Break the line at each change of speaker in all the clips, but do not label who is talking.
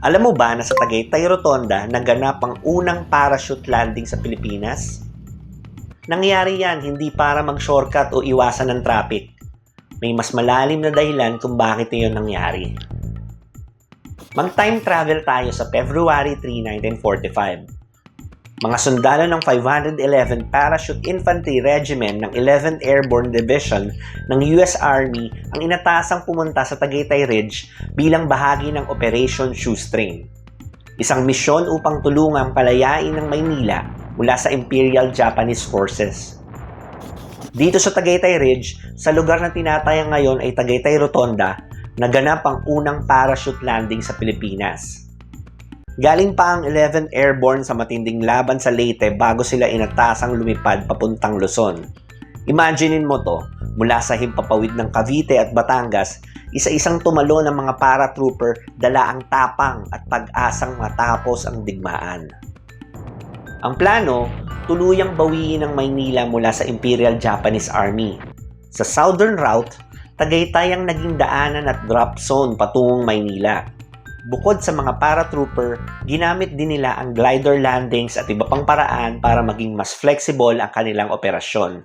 Alam mo ba na sa Tagaytay Rotonda naganap ang unang parachute landing sa Pilipinas? Nangyari yan hindi para mag-shortcut o iwasan ng traffic. May mas malalim na dahilan kung bakit iyon nangyari. Mag-time travel tayo sa February 3, 1945. Mga sundalo ng 511 Parachute Infantry Regiment ng 11th Airborne Division ng US Army ang inatasang pumunta sa Tagaytay Ridge bilang bahagi ng Operation Shoestring. Isang misyon upang tulungang palayain ng Maynila mula sa Imperial Japanese Forces. Dito sa Tagaytay Ridge, sa lugar na tinatayang ngayon ay Tagaytay Rotonda, naganap ang unang parachute landing sa Pilipinas. Galing pa ang 11th Airborne sa matinding laban sa Leyte bago sila inatasang lumipad papuntang Luzon. Imaginein mo to, mula sa himpapawid ng Cavite at Batangas, isa-isang tumalo ng mga paratrooper dala ang tapang at pag-asang matapos ang digmaan. Ang plano, tuluyang bawiin ng Maynila mula sa Imperial Japanese Army. Sa southern route, Tagaytay ang naging daanan at drop zone patungong Maynila. Bukod sa mga paratrooper, ginamit din nila ang glider landings at iba pang paraan para maging mas flexible ang kanilang operasyon.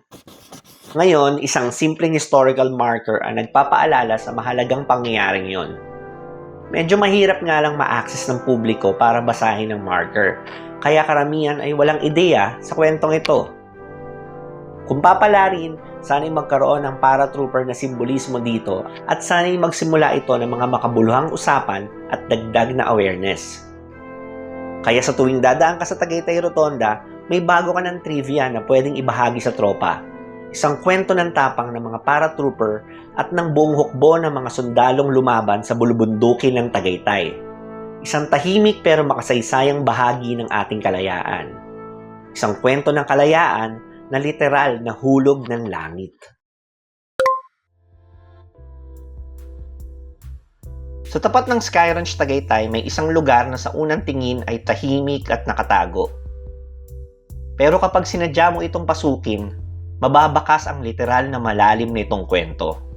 Ngayon, isang simpleng historical marker ang nagpapaalala sa mahalagang pangyayaring yon. Medyo mahirap nga lang ma-access ng publiko para basahin ang marker, kaya karamihan ay walang ideya sa kwentong ito. Kung papalarin, sana'y magkaroon ng paratrooper na simbolismo dito at sana'y magsimula ito ng mga makabuluhang usapan at dagdag na awareness. Kaya sa tuwing dadaan ka sa Tagaytay Rotonda, may bago ka ng trivia na pwedeng ibahagi sa tropa. Isang kwento ng tapang ng mga paratrooper at ng buong hukbo ng mga sundalong lumaban sa bulubundukin ng Tagaytay. Isang tahimik pero makasaysayang bahagi ng ating kalayaan. Isang kwento ng kalayaan na literal na hulog ng langit. Sa tapat ng Sky Ranch Tagaytay, may isang lugar na sa unang tingin ay tahimik at nakatago. Pero kapag sinadya mo itong pasukin, mababakas ang literal na malalim nitong kwento.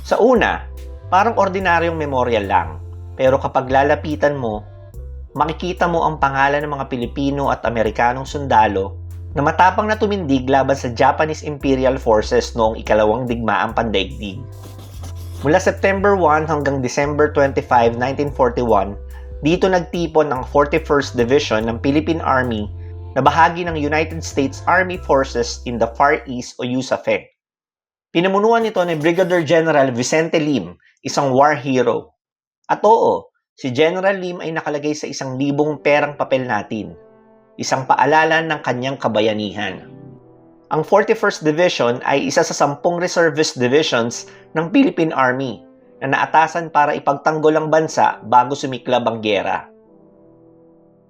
Sa una, parang ordinaryong memorial lang. Pero kapag lalapitan mo, makikita mo ang pangalan ng mga Pilipino at Amerikanong sundalo na matapang na tumindig laban sa Japanese Imperial Forces noong ikalawang digmaang pandaigdig. Mula September 1 hanggang December 25, 1941, dito nagtipon ang 41st Division ng Philippine Army na bahagi ng United States Army Forces in the Far East o USAFE. Pinamunuan nito ni Brigadier General Vicente Lim, isang war hero. At oo, si General Lim ay nakalagay sa 1,000 perang papel natin. Isang paalala ng kanyang kabayanihan. Ang 41st Division ay isa sa 10 reservist divisions ng Philippine Army na naatasan para ipagtanggol ang bansa bago sumiklab ang giyera.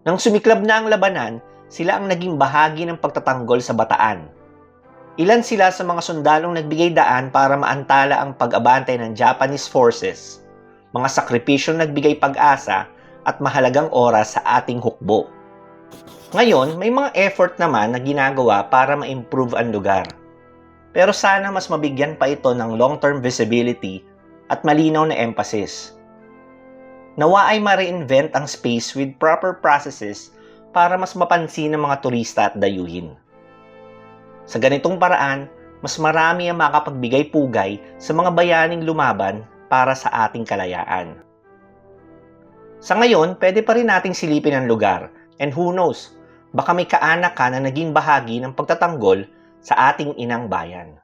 Nang sumiklab na ang labanan, sila ang naging bahagi ng pagtatanggol sa Bataan. Ilan sila sa mga sundalong nagbigay daan para maantala ang pag-abante ng Japanese forces, mga sakripisyong nagbigay pag-asa at mahalagang oras sa ating hukbo. Ngayon, may mga effort naman na ginagawa para ma-improve ang lugar. Pero sana mas mabigyan pa ito ng long-term visibility at malinaw na emphasis. Nawa ay ma-reinvent ang space with proper processes para mas mapansin ng mga turista at dayuhin. Sa ganitong paraan, mas marami ang makapagbigay pugay sa mga bayaning lumaban para sa ating kalayaan. Sa ngayon, pwede pa rin nating silipin ang lugar, and who knows, baka may kaanak ka na naging bahagi ng pagtatanggol sa ating inang bayan.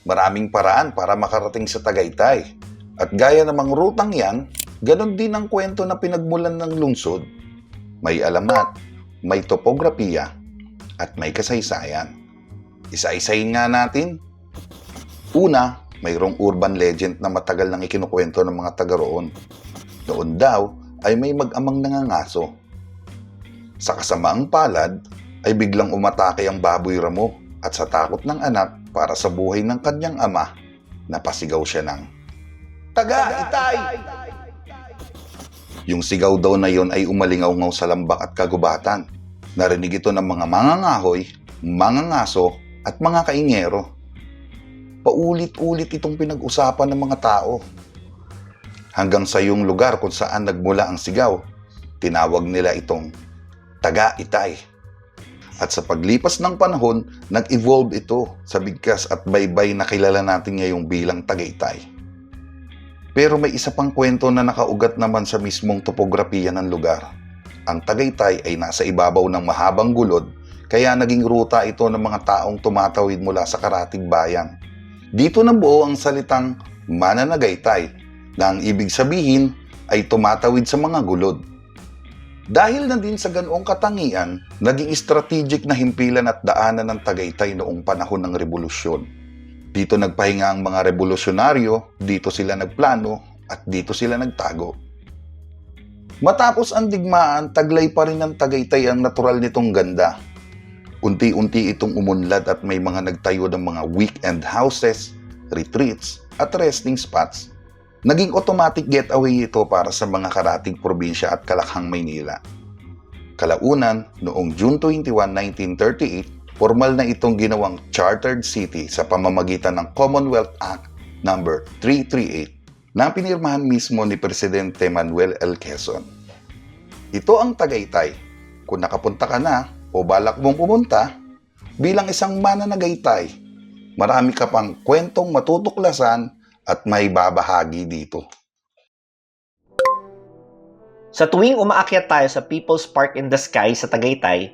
Maraming paraan para makarating sa Tagaytay. At gaya namang rutang yan, ganon din ang kwento na pinagmulan ng lungsod. May alamat, may topografiya, at may kasaysayan. Isa-isahin nga natin. Una, mayroong urban legend na matagal nang ikinukwento ng mga taga roon. Noon daw ay may mag-amang nangangaso. Sa kasamaang palad ay biglang umatake ang baboy ramo at sa takot ng anak para sa buhay ng kanyang ama, napasigaw siya ng "Taga-Itay!" Yung sigaw daw na yon ay umalingaw-ngaw sa lambak at kagubatan. Narinig ito ng mga mangangahoy, mangangaso at mga kaingero. Paulit-ulit itong pinag-usapan ng mga tao. hanggang sa yung lugar kung saan nagmula ang sigaw, tinawag nila itong Tagaytay. At sa paglipas ng panahon, nag-evolve ito sa bigkas at baybay na kilala natin ngayong bilang Tagaytay. Pero may isa pang kwento na nakaugat naman sa mismong topografiya ng lugar. Ang Tagaytay ay nasa ibabaw ng mahabang gulod, kaya naging ruta ito ng mga taong tumatawid mula sa karatig bayan. Dito nabuo ang salitang Mananagaytay, na ang ibig sabihin ay tumatawid sa mga gulod. Dahil na din sa ganoong katangian, naging strategic na himpilan at daanan ng Tagaytay noong panahon ng Rebolusyon. Dito nagpahinga ang mga revolusyonaryo, dito sila nagplano, at dito sila nagtago. Matapos ang digmaan, taglay pa rin ng Tagaytay ang natural nitong ganda. Unti-unti itong umunlad at may mga nagtayo ng mga weekend houses, retreats, at resting spots. Naging automatic getaway ito para sa mga karatig probinsya at Kalakhang, Maynila. Kalaunan, noong June 21, 1938, formal na itong ginawang chartered city sa pamamagitan ng Commonwealth Act No. 338 na pinirmahan mismo ni Presidente Manuel L. Quezon. Ito ang Tagaytay. Kung nakapunta ka na o balak mong pumunta, bilang isang mananagaytay, marami ka pang kwentong matutuklasan at may babahagi dito.
Sa tuwing umaakyat tayo sa People's Park in the Sky sa Tagaytay,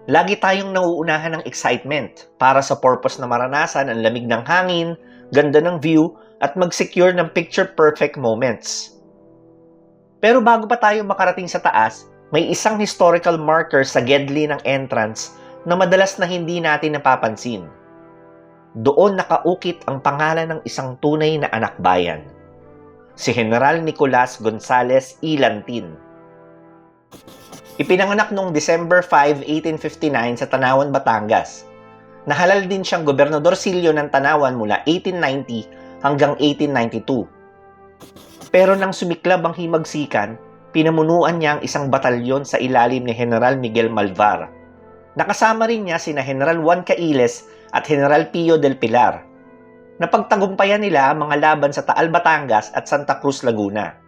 lagi tayong nauunahan ng excitement para sa purpose na maranasan ang lamig ng hangin, ganda ng view, at mag-secure ng picture-perfect moments. Pero bago pa tayo makarating sa taas, may isang historical marker sa gedli ng entrance na madalas na hindi natin napapansin. Doon nakaukit ang pangalan ng isang tunay na anak bayan, si General Nicolas Gonzales Ilantin. Ipinanganak noong December 5, 1859 sa Tanawan, Batangas. Nahalal din siyang gobernadorcilyo ng Tanawan mula 1890 hanggang 1892. Pero nang sumiklab ang himagsikan, pinamunuan niya ang isang batalyon sa ilalim ni General Miguel Malvar. Nakasama rin niya sina General Juan Cailes at General Pio del Pilar. Napagtagumpayan nila ang mga laban sa Taal, Batangas at Santa Cruz, Laguna.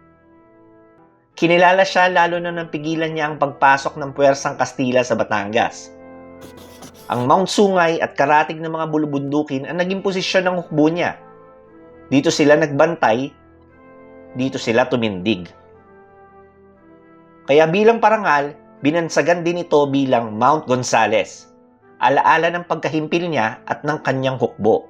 Kinilala siya lalo na nang pigilan niya ang pagpasok ng puwersang Kastila sa Batangas. Ang Mount Sungay at karatig ng mga bulubundukin ang naging posisyon ng hukbo niya. Dito sila nagbantay, dito sila tumindig. Kaya bilang parangal, binansagan din ito bilang Mount Gonzales, alaala ng pagkahimpil niya at ng kanyang hukbo.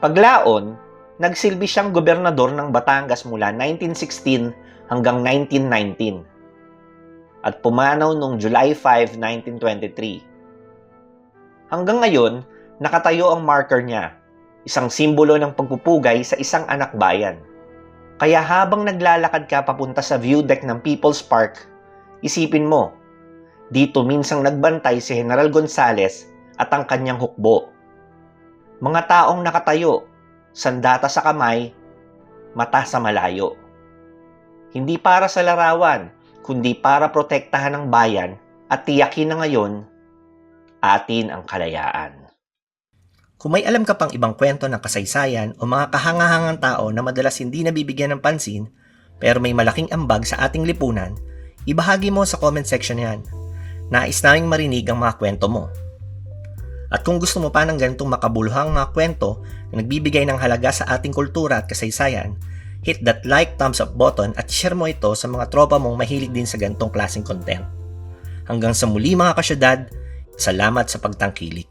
Paglaon, nagsilbi siyang gobernador ng Batangas mula 1916 hanggang 1919 at pumanaw noong July 5, 1923. Hanggang ngayon, nakatayo ang marker niya, isang simbolo ng pagpupugay sa isang anak bayan. Kaya habang naglalakad ka papunta sa view deck ng People's Park, isipin mo, dito minsang nagbantay si General Gonzales at ang kanyang hukbo. Mga taong nakatayo, sandata sa kamay, mata sa malayo. Hindi para sa larawan, kundi para protektahan ang bayan at tiyakin na ngayon, atin ang kalayaan. Kung may alam ka pang ibang kwento ng kasaysayan o mga kahangahangang tao na madalas hindi nabibigyan ng pansin pero may malaking ambag sa ating lipunan, ibahagi mo sa comment section yan. Nais naming marinig ang mga kwento mo. At kung gusto mo pa ng ganitong makabuluhang mga kwento na nagbibigay ng halaga sa ating kultura at kasaysayan, hit that like, thumbs up button at share mo ito sa mga tropa mong mahilig din sa ganitong klaseng content. Hanggang sa muli mga kasyudad, salamat sa pagtangkilik.